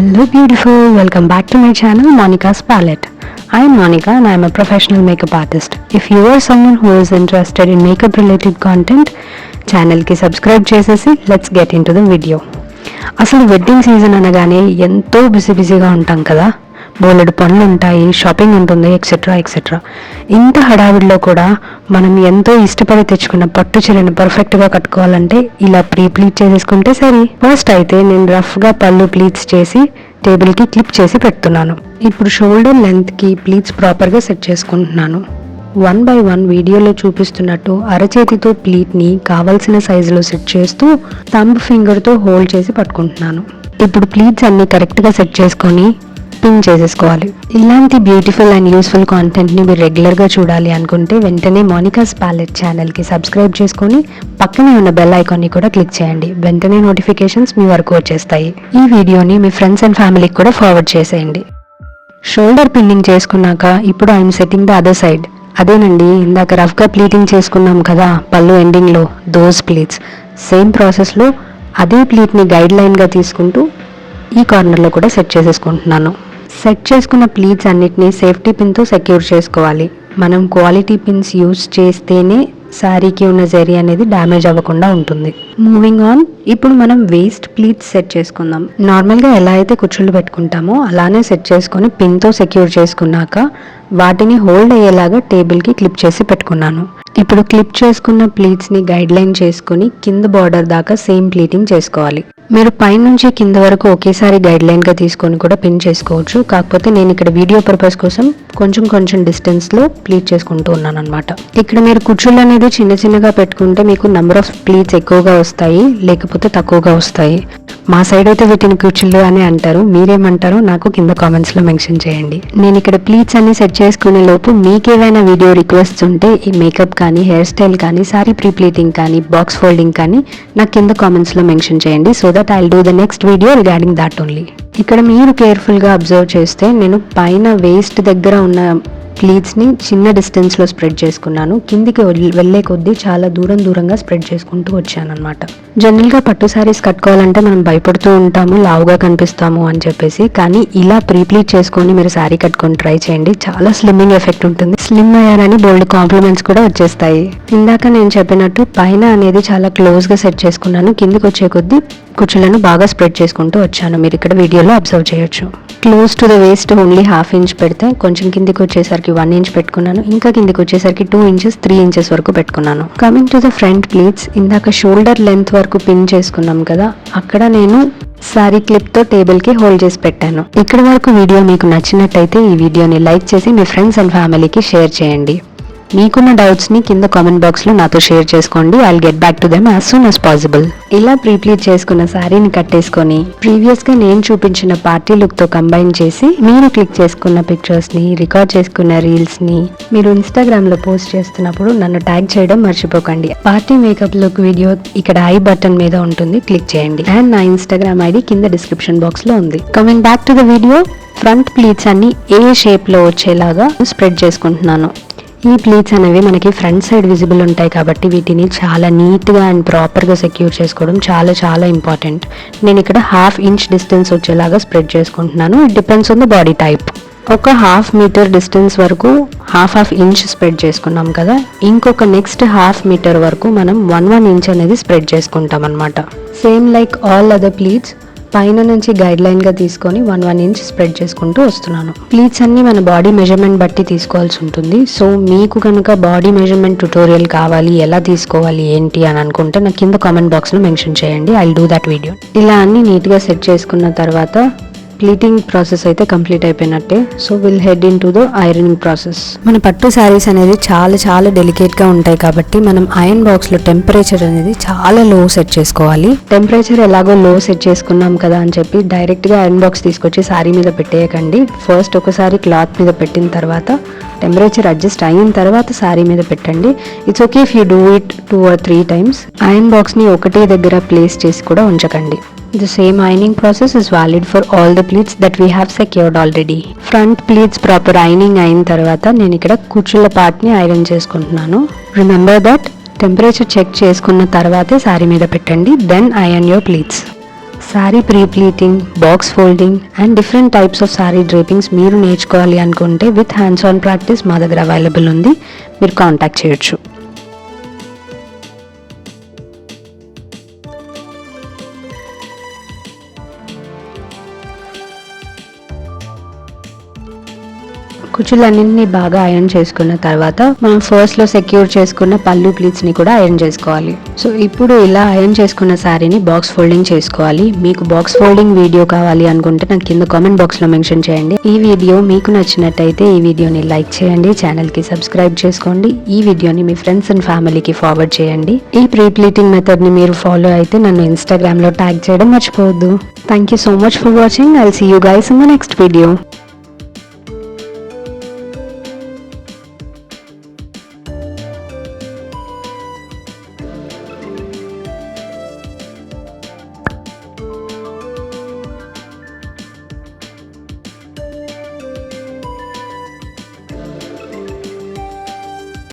Hello beautiful, welcome back to my channel Monica's Palette. I am Monica and I am a professional makeup artist. If you are someone who is interested in makeup related content, channel ki subscribe chesesi let's get into the video. అసలు wedding season అనగానే ఎంతో బిజీగా ఉంటాం కదా. బోలెడు పనులు ఉంటాయి, shopping ఉంటుంది, ఎక్సెట్రా ఎక్సెట్రా. ఇంత హడావిడిలో కూడా మనం ఎంతో ఇష్టపడి తెచ్చుకున్న పట్టు చీరను పర్ఫెక్ట్గా కట్టుకోవాలంటే ఇలా ప్లీట్ చేసేసుకుంటే సరే. ఫస్ట్ అయితే నేను రఫ్గా పళ్ళు ప్లీట్స్ చేసి టేబుల్కి క్లిప్ చేసి పెడుతున్నాను. ఇప్పుడు షోల్డర్ లెంత్కి ప్లీట్స్ ప్రాపర్గా సెట్ చేసుకుంటున్నాను. 1 by 1 వీడియోలో చూపిస్తున్నట్టు అరచేతితో ప్లీట్ని కావాల్సిన సైజులో సెట్ చేస్తూ థంబ్ ఫింగర్తో హోల్డ్ చేసి పట్టుకుంటున్నాను. ఇప్పుడు ప్లీట్స్ అన్ని కరెక్ట్గా సెట్ చేసుకొని పిన్ చేసేసుకోవాలి. ఇలాంటి బ్యూటిఫుల్ అండ్ యూస్ఫుల్ కాంటెంట్ని మీరు రెగ్యులర్గా చూడాలి అనుకుంటే వెంటనే మోనికాస్ ప్యాలెట్ ఛానల్కి సబ్స్క్రైబ్ చేసుకొని పక్కనే ఉన్న బెల్ ఐకాన్ని కూడా క్లిక్ చేయండి. వెంటనే నోటిఫికేషన్స్ మీ వరకు వచ్చేస్తాయి. ఈ వీడియోని మీ ఫ్రెండ్స్ అండ్ ఫ్యామిలీకి కూడా ఫార్వర్డ్ చేసేయండి. షోల్డర్ పిన్నింగ్ చేసుకున్నాక ఇప్పుడు I'm setting the other side. అదేనండి, ఇందాక రఫ్గా ప్లీటింగ్ చేసుకున్నాం కదా పళ్ళు ఎండింగ్లో, దోస్ ప్లీట్స్ సేమ్ ప్రాసెస్లో అదే ప్లీట్ని గైడ్ లైన్గా తీసుకుంటూ ఈ కార్నర్లో కూడా సెట్ చేసేసుకుంటున్నాను. సెట్ చేసుకున్న ప్లీట్స్ అన్నిటినీ సేఫ్టీ పిన్తో సెక్యూర్ చేసుకోవాలి. మనం క్వాలిటీ పిన్స్ యూజ్ చేస్తేనే శారీకి ఉన్న జరీ అనేది డ్యామేజ్ అవ్వకుండా ఉంటుంది. మూవింగ్ ఆన్, ఇప్పుడు మనం వేస్ట్ ప్లీట్స్ సెట్ చేసుకుందాం. నార్మల్గా ఎలా అయితే కుచ్చుళ్ళు పెట్టుకుంటామో అలానే సెట్ చేసుకొని పిన్తో సెక్యూర్ చేసుకున్నాక వాటిని హోల్డ్ అయ్యేలాగా టేబుల్కి క్లిప్ చేసి పెట్టుకున్నాను. ఇప్పుడు క్లిప్ చేసుకున్న ప్లీట్స్ని గైడ్ లైన్ చేసుకుని కింద బార్డర్ దాకా సేమ్ ప్లీటింగ్ చేసుకోవాలి. మీరు పైనుంచి కింద వరకు ఒకేసారి గైడ్ లైన్గా తీసుకొని కూడా పిన్ చేసుకోవచ్చు. కాకపోతే నేను ఇక్కడ వీడియో పర్పస్ కోసం కొంచెం డిస్టెన్స్లో ప్లీట్ చేసుకుంటూ ఉన్నాను అనమాట. ఇక్కడ మీరు కుచ్చుళ్ళు అనేది చిన్నగా పెట్టుకుంటే మీకు నెంబర్ ఆఫ్ ప్లీట్స్ ఎక్కువగా వస్తాయి, లేకపోతే తక్కువగా వస్తాయి. మా సైడ్ అయితే వీటిని కుచ్చుళ్ళు అని అంటారు. మీరేమంటారో నాకు కింద కామెంట్స్లో మెన్షన్ చేయండి. నేను ఇక్కడ ప్లీట్స్ అన్ని సెట్ చేసుకునే లోపు మీకేమైనా వీడియో రిక్వెస్ట్స్ ఉంటే ఈ మేకప్ కానీ, హెయిర్ స్టైల్ కానీ, సారీ ప్రీ ప్లీటింగ్ కానీ, బాక్స్ ఫోల్డింగ్ కానీ నాకు కింద కామెంట్స్లో మెన్షన్ చేయండి. So that I'll do the next video regarding that only. ఇక్కడ మీరు కేర్ఫుల్గా అబ్జర్వ్ చేస్తే నేను పైన వేస్ట్ దగ్గర ఉన్న ప్లీట్స్ని చిన్న డిస్టెన్స్లో స్ప్రెడ్ చేసుకున్నాను. కిందికి వెళ్ళే కొద్దీ చాలా దూరంగా స్ప్రెడ్ చేసుకుంటూ వచ్చాను అనమాట. జనరల్గా పట్టు శారీస్ కట్టుకోవాలంటే మనం భయపడుతూ ఉంటాము, లావుగా కనిపిస్తాము అని చెప్పేసి. కానీ ఇలా ప్లీట్ చేసుకొని మీరు శారీ కట్టుకొని ట్రై చేయండి, చాలా స్లిమ్మింగ్ ఎఫెక్ట్ ఉంటుంది. స్లిమ్ అయ్యారని బోల్డ్ కాంప్లిమెంట్స్ కూడా వచ్చేస్తాయి. ఇందాక నేను చెప్పినట్టు పైన అనేది చాలా క్లోజ్గా సెట్ చేసుకున్నాను. కిందికి వచ్చే కొద్దీ కుచ్చులను బాగా స్ప్రెడ్ చేసుకుంటూ వచ్చాను. మీరు ఇక్కడ వీడియోలో అబ్జర్వ్ చేయొచ్చు. Close to the waste only ½ inch పెడితే, కొంచెం కిందికి వచ్చేసరికి 1 ఇంచ్ పెట్టుకున్నాను. ఇంకా కిందికి వచ్చేసరికి 2 ఇంచెస్ 3 ఇంచెస్ వరకు పెట్టుకున్నాను. Coming to the front pleats, ఇందాక షోల్డర్ లెంత్ వరకు పిన్ చేసుకున్నాం కదా, అక్కడ నేను సారీ క్లిప్తో టేబుల్కి హోల్డ్ చేసి పెట్టాను. ఇక్కడ వరకు వీడియో మీకు నచ్చినట్టయితే ఈ వీడియోని లైక్ చేసి మీ ఫ్రెండ్స్ అండ్ ఫ్యామిలీకి షేర్ చేయండి. మీకున్న డౌట్స్ని కింద కామెంట్ బాక్స్లో నాతో షేర్ చేసుకోండి. I'll get back to them as soon as possible. ఇలా ప్లీట్ చేసుకున్న శారీని కట్టేసుకొని ప్రీవియస్గా నేను చూపించిన పార్టీ లుక్తో కంబైన్ చేసి మీరు క్లిక్ చేసుకున్న పిక్చర్స్ని, రికార్డ్ చేసుకున్న రీల్స్ని మీరు ఇన్స్టాగ్రామ్లో పోస్ట్ చేస్తున్నప్పుడు నన్ను ట్యాగ్ చేయడం మర్చిపోకండి. పార్టీ మేకప్ లుక్ వీడియో ఇక్కడ ఐ బటన్ మీద ఉంటుంది, క్లిక్ చేయండి. అండ్ నా ఇన్స్టాగ్రామ్ ఐడి కింద డిస్క్రిప్షన్ బాక్స్లో ఉంది. Coming back to the video, front pleats అన్ని ఏ షేప్లో వచ్చేలాగా స్ప్రెడ్ చేసుకుంటున్నాను. ఈ ప్లీట్స్ అనేవి మనకి ఫ్రంట్ సైడ్ విజిబుల్ ఉంటాయి కాబట్టి వీటిని చాలా నీట్గా అండ్ ప్రాపర్గా సెక్యూర్ చేసుకోవడం చాలా ఇంపార్టెంట్. నేను ఇక్కడ ½ ఇంచ్ డిస్టెన్స్ వచ్చేలాగా స్ప్రెడ్ చేసుకుంటున్నాను. It depends on the body type. ఒక ½ మీటర్ డిస్టెన్స్ వరకు ½ ఇంచ్ స్ప్రెడ్ చేసుకున్నాం కదా, ఇంకొక నెక్స్ట్ ½ మీటర్ వరకు మనం 1 ఇంచ్ అనేది స్ప్రెడ్ చేసుకుంటాం అనమాట. Same like all other pleats పైన నుంచి గైడ్ లైన్గా తీసుకొని 1 ఇంచ్ స్ప్రెడ్ చేసుకుంటూ వస్తున్నాను. ప్లీట్స్ అన్ని మన బాడీ మెజర్మెంట్ బట్టి తీసుకోవాల్సి ఉంటుంది. సో మీకు కనుక బాడీ మెజర్మెంట్ ట్యుటోరియల్ కావాలి, ఎలా తీసుకోవాలి ఏంటి అని అనుకుంటే నాకు కింద కామెంట్ బాక్స్లో మెన్షన్ చేయండి. I'll do that video. ఇలా అన్ని నీట్గా సెట్ చేసుకున్న తర్వాత ప్లీటింగ్ ప్రాసెస్ అయితే కంప్లీట్ అయిపోయినట్టే. So will head in to the ironing process. మన పట్టు శారీస్ అనేది చాలా డెలికేట్గా ఉంటాయి కాబట్టి మనం ఐరన్ బాక్స్లో టెంపరేచర్ అనేది చాలా లో సెట్ చేసుకోవాలి. టెంపరేచర్ ఎలాగో లో సెట్ చేసుకున్నాం కదా అని చెప్పి డైరెక్ట్గా ఐరన్ బాక్స్ తీసుకొచ్చి శారీ మీద పెట్టేయకండి. ఫస్ట్ ఒకసారి క్లాత్ మీద పెట్టిన తర్వాత టెంపరేచర్ అడ్జస్ట్ అయిన తర్వాత శారీ మీద పెట్టండి. It's okay if you do it 2 or 3 times. Iron బాక్స్ని ఒకటే దగ్గర ప్లేస్ చేసి కూడా ఉంచకండి. The same ironing process is valid for all the pleats that we have secured already. Front pleats proper ironing అయిన తర్వాత నేను ఇక్కడ కుచ్చుల పార్ట్ని ఐరన్ చేసుకుంటున్నాను. రిమెంబర్ దట్ టెంపరేచర్ చెక్ చేసుకున్న తర్వాతే శారీ మీద పెట్టండి. Then iron your pleats. Sari pre pleating, box folding and different types of sari drapings మీరు నేర్చుకోవాలి అనుకుంటే విత్ హ్యాండ్స్ ఆన్ ప్రాక్టీస్ మా దగ్గర అవైలబుల్ ఉంది. మీరు కాంటాక్ట్ చేయొచ్చు. కుచ్చులన్నింటినీ బాగా ఐరన్ చేసుకున్న తర్వాత మనం ఫస్ట్లో సెక్యూర్ చేసుకున్న పళ్ళు ప్లీట్స్ని కూడా ఐరన్ చేసుకోవాలి. సో ఇప్పుడు ఇలా ఐరన్ చేసుకున్న శారీని బాక్స్ ఫోల్డింగ్ చేసుకోవాలి. మీకు బాక్స్ ఫోల్డింగ్ వీడియో కావాలి అనుకుంటే నాకు కింద కామెంట్ బాక్స్లో మెన్షన్ చేయండి. ఈ వీడియో మీకు నచ్చినట్టయితే ఈ వీడియోని లైక్ చేయండి, ఛానల్కి సబ్స్క్రైబ్ చేసుకోండి, ఈ వీడియోని మీ ఫ్రెండ్స్ అండ్ ఫ్యామిలీకి ఫార్వర్డ్ చేయండి. ఈ ప్రీ ప్లీటింగ్ మెథడ్ని మీరు ఫాలో అయితే నన్ను ఇన్స్టాగ్రామ్లో ట్యాగ్ చేయడం మర్చిపోవద్దు. Thank you so much for watching. I'll see you guys in the next video.